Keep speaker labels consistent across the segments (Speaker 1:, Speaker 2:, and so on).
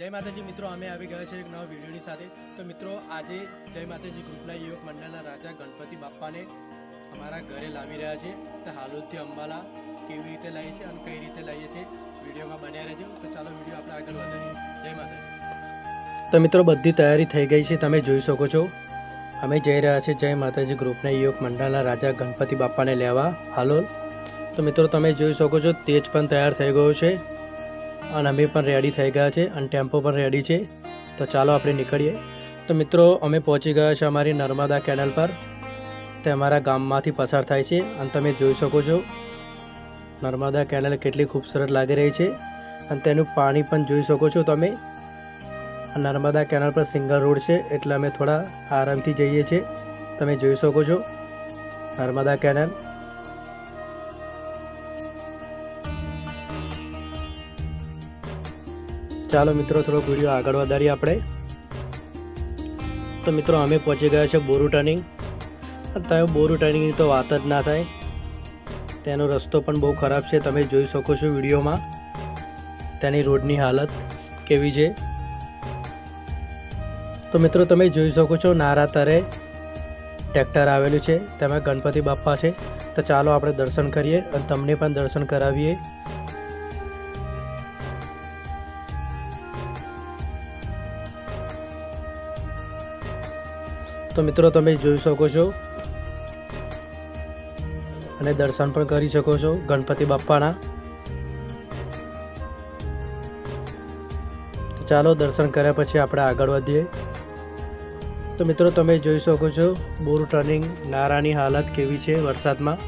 Speaker 1: જય માતાજી મિત્રો, અમે આવી ગયા છે એક નવા વિડીયોની સાથે। તો મિત્રો આજે જય માતાજી ગ્રુપના યુવક મંડળના રાજા ગણપતિ બાપ્પાને અમારા ઘરે લાવી રહ્યા છે। તો હાલોદથી અંબાલા કેવી રીતે લાવીએ છીએ અને કઈ રીતે લાવીએ છીએ વિડીયોમાં બન્યા રહેજો। તો ચાલો વિડીયો આપણે આગળ વધારીએ। જય માતાજી। તો મિત્રો બધી તૈયારી થઈ ગઈ છે, તમે જોઈ શકો છો। અમે જઈ રહ્યા છીએ જય માતાજી ગ્રુપના યુવક મંડળના રાજા ગણપતિ બાપ્પાને લેવા હાલોલ। તો મિત્રો તમે જોઈ શકો છો તેજ પણ તૈયાર થઈ ગયો છે અને અમે પણ રેડી થઈ ગયા છે અને ટેમ્પો પણ રેડી છે। તો ચાલો આપણે નીકળીએ। તો મિત્રો અમે પહોંચી ગયા છે અમારી નર્મદા કેનાલ પર। તે અમારા ગામમાંથી પસાર થાય છે અને તમે જોઈ શકો છો નર્મદા કેનાલ કેટલી ખૂબસૂરત લાગી રહી છે અને તેનું પાણી પણ જોઈ શકો છો તમે। નર્મદા કેનાલ પર સિંગલ રોડ છે એટલે અમે થોડા આરામથી જઈએ છીએ। તમે જોઈ શકો છો નર્મદા કેનાલ। ચાલો મિત્રો થોડોક વિડીયો આગળ વધારીએ આપણે। તો મિત્રો અમે પહોંચી ગયા છે બોરુ ટર્નિંગ। તમે બોરુ ટર્નિંગની તો વાત જ ના થાય, તેનો રસ્તો પણ બહુ ખરાબ છે। તમે જોઈ શકો છો વિડીયોમાં તેની રોડની હાલત કેવી છે। તો મિત્રો તમે જોઈ શકો છો નારા તરે ટ્રેક્ટર આવેલું છે, તેમાં ગણપતિ બાપ્પા છે। તો ચાલો આપણે દર્શન કરીએ અને તમને પણ દર્શન કરાવીએ। તો મિત્રો તમે જોઈ શકો છો અને દર્શન પણ કરી શકો છો ગણપતિ બાપ્પાના। ચાલો દર્શન કર્યા પછી આપણે આગળ વધીએ। તો મિત્રો તમે જોઈ શકો છો બોરુ ટર્નિંગ નારાની હાલત કેવી છે વરસાદમાં।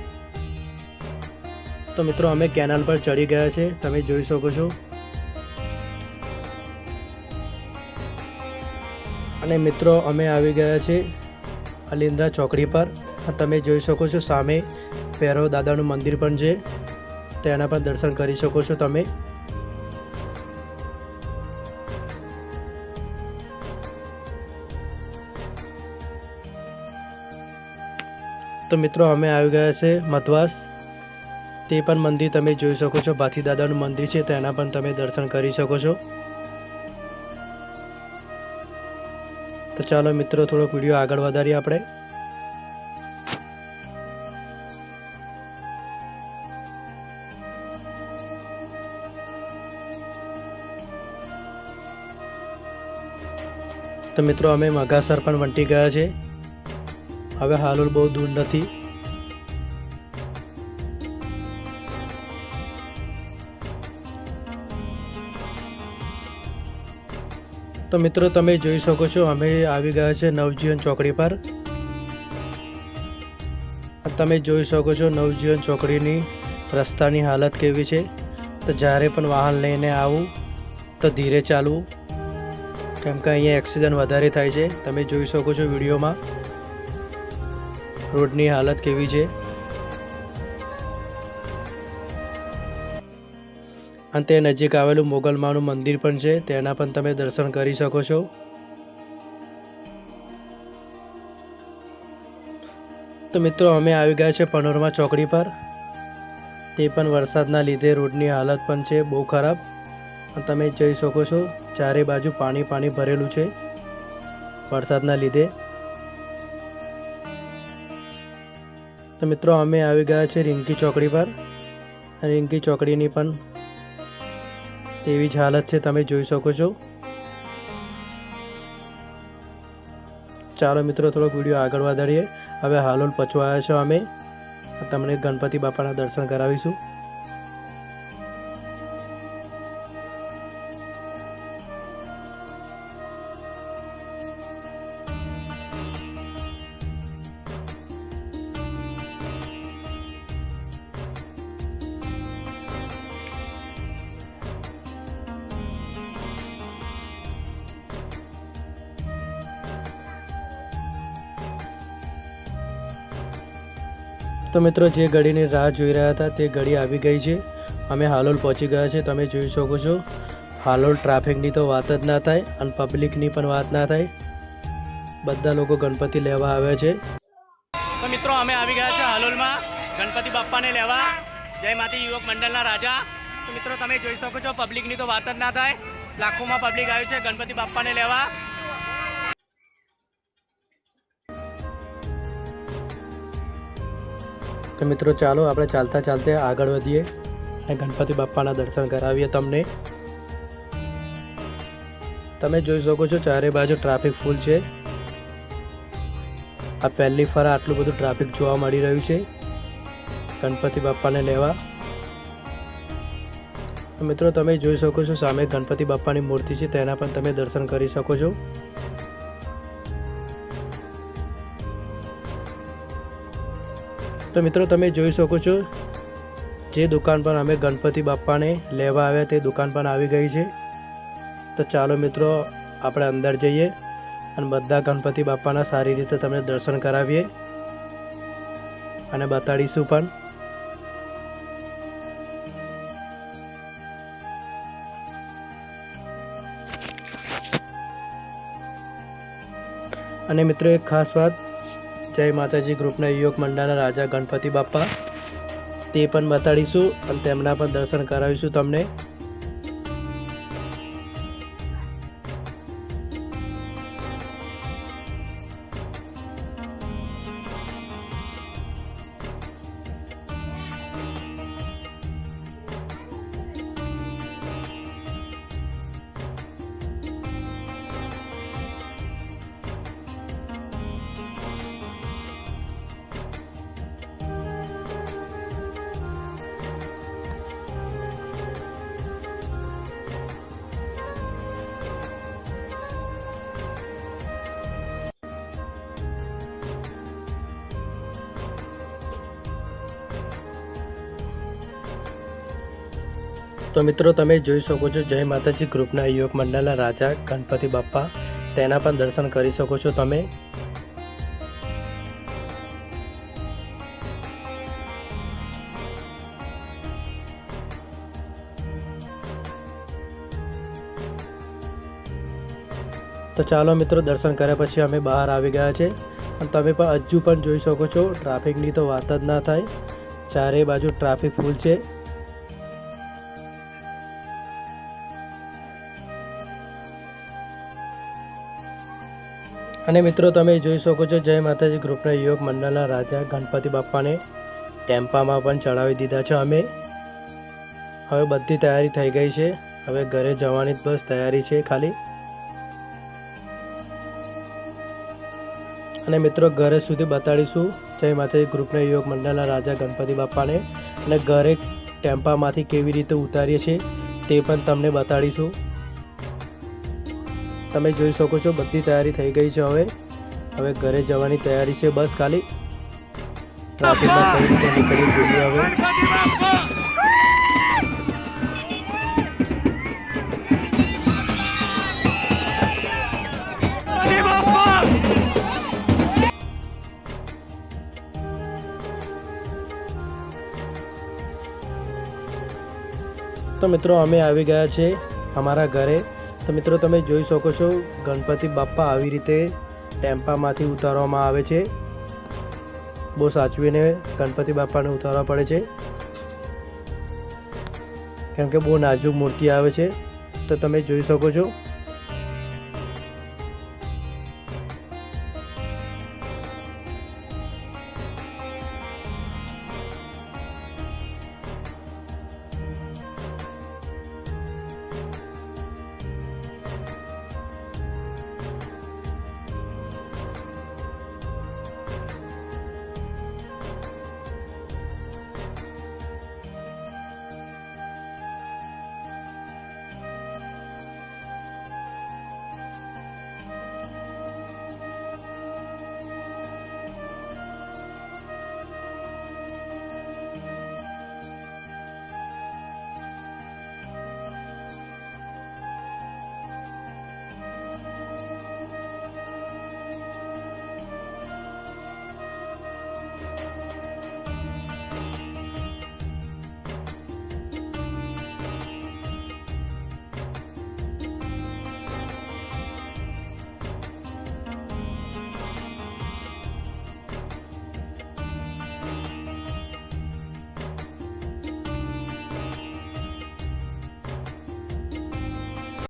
Speaker 1: તો મિત્રો અમે કેનાલ પર ચડી ગયા છે, તમે જોઈ શકો છો। અને મિત્રો અમે આવી ગયા છે અલિન્દ્રા ચોકડી પર। તમે જોઈ શકો છો સામે ભૈરવ દાદાનું મંદિર પણ છે, તેના પણ દર્શન કરી શકો છો તમે। તો મિત્રો અમે આવી ગયા છે મધવાસ, તે પણ મંદિર તમે જોઈ શકો છો, ભાથી દાદાનું મંદિર છે, તેના પણ તમે દર્શન કરી શકો છો। તો ચાલો મિત્રો થોડોક વિડીયો આગળ વધારીએ આપણે। તો મિત્રો અમે મઘાસર પણ વંટી ગયા છે, હવે હાલોલ બહુ દૂર નથી। તો મિત્રો તમે જોઈ શકો છો અમે આવી ગયા છે નવજીવન ચોકડી પર। તમે જોઈ શકો છો નવજીવન ચોકડીની રસ્તાની હાલત કેવી છે। તો જ્યારે પણ વાહન લઈને આવું તો ધીરે ચાલવું, કેમ કે અહીંયા એક્સિડન્ટ વધારે થાય છે। તમે જોઈ શકો છો વિડીયોમાં રોડની હાલત કેવી છે। અને તે નજીક આવેલું મોગલમાનું મંદિર પણ છે, તેના પણ તમે દર્શન કરી શકો છો। તો મિત્રો અમે આવી ગયા છે પનોરમા ચોકડી પર, તે પણ વરસાદના લીધે રોડની હાલત પણ છે બહુ ખરાબ। અને તમે જોઈ શકો છો ચારે બાજુ પાણી પાણી ભરેલું છે વરસાદના લીધે। તો મિત્રો અમે આવી ગયા છે રિંકી ચોકડી પર, રિંકી ચોકડીની પણ તેવી જ હાલત છે, તમે જોઈ શકો છો। ચાલો મિત્રો થોડોક વિડીયો આગળ વધારીએ। હવે હાલોલ પહોંચવાયા છો અમે, તમને ગણપતિ બાપાના દર્શન કરાવીશું। તો મિત્રો જે ગાડીની રાહ જોઈ રહ્યા હતા તે ગાડી આવી ગઈ છે, અમે હાલોલ પહોંચી ગયા છે। તમે જોઈ શકો છો હાલોલ ટ્રાફિકની તો વાત જ ના થાય અને પબ્લિકની પણ વાત ના થાય, બધા લોકો ગણપતિ લેવા આવ્યા છે। તો મિત્રો અમે આવી ગયા છે હાલોલમાં ગણપતિ બાપ્પાને લેવા, જય માતાજી યુવક મંડળના રાજા। તો મિત્રો તમે જોઈ શકો છો પબ્લિકની તો વાત જ ના થાય, લાખોમાં પબ્લિક આવ્યું છે ગણપતિ બાપાને લેવા. તો મિત્રો ચાલો આપણે ચાલતા ચાલતા આગળ વધીએ અને ગણપતિ બાપાના દર્શન કરાવીએ તમને. તમે જોઈ શકો છો ચારે બાજુ ટ્રાફિક ફૂલ છે. આ પહેલી ફરા આટલું બધું ટ્રાફિક જોવા મળી રહ્યું છે ગણપતિ બાપાને લેવા. મિત્રો તમે જોઈ શકો છો સામે ગણપતિ બાપાની મૂર્તિ છે, તેના પણ તમે દર્શન કરી શકો છો. તો મિત્રો તમે જોઈ શકો છો જે દુકાન પર અમે ગણપતિ બાપાને લેવા આવ્યા તે દુકાન પણ આવી ગઈ છે. તો ચાલો મિત્રો આપણે અંદર જઈએ અને બધા ગણપતિ બાપાના સારી રીતે તમને દર્શન કરાવીએ અને બતાડીશું પણ. અને મિત્રો એક ખાસ વાત, જય માતાજી ગ્રુપના યુવક મંડળના રાજા ગણપતિ બાપા તે પણ બતાડીશું અને તેમના પણ દર્શન કરાવીશું તમને. તો મિત્રો તમે જોઈ શકો છો જય માતાજી ગ્રુપના યુવક મંડળના રાજા ગણપતિ બાપા, તેના પણ દર્શન કરી શકો છો તમે. તો ચાલો મિત્રો દર્શન કર્યા પછી અમે બહાર આવી ગયા છે અને તમે પણ હજુ પણ જોઈ શકો છો ટ્રાફિકની તો વાત જ ના થાય. ચારે બાજુ ટ્રાફિક ફૂલ છે. અને મિત્રો તમે જોઈ શકો છો જય માતાજી ગ્રુપના યુવક મંડળના રાજા ગણપતિ બાપાને ટેમ્પામાં પણ ચડાવી દીધા છે અમે. હવે બધી તૈયારી થઈ ગઈ છે, હવે ઘરે જવાની જ બસ તૈયારી છે ખાલી. અને મિત્રો ઘરે સુધી બતાડીશું જય માતાજી ગ્રુપના યુવક મંડળના રાજા ગણપતિ બાપાને અને ઘરે ટેમ્પામાંથી કેવી રીતે ઉતારીએ છીએ તે પણ તમને બતાડીશું. તમે જોઈ શકો છો બધી તૈયારી થઈ ગઈ છે. હવે ઘરે જવાની તૈયારી છે બસ ખાલી. ટ્રાફિકમાં કઈ રીતે નીકળી જોઈએ હવે. તો મિત્રો અમે આવી ગયા છે અમારા ઘરે. તો મિત્રો તમે જોઈ શકો છો ગણપતિ બાપા આવી રીતે ટેમ્પામાંથી ઉતારવામાં આવે છે. બહુ સાચવીને ગણપતિ બાપાને ઉતારવા પડે છે કેમ કે બહુ નાજુક મૂર્તિ આવે છે. તો તમે જોઈ શકો છો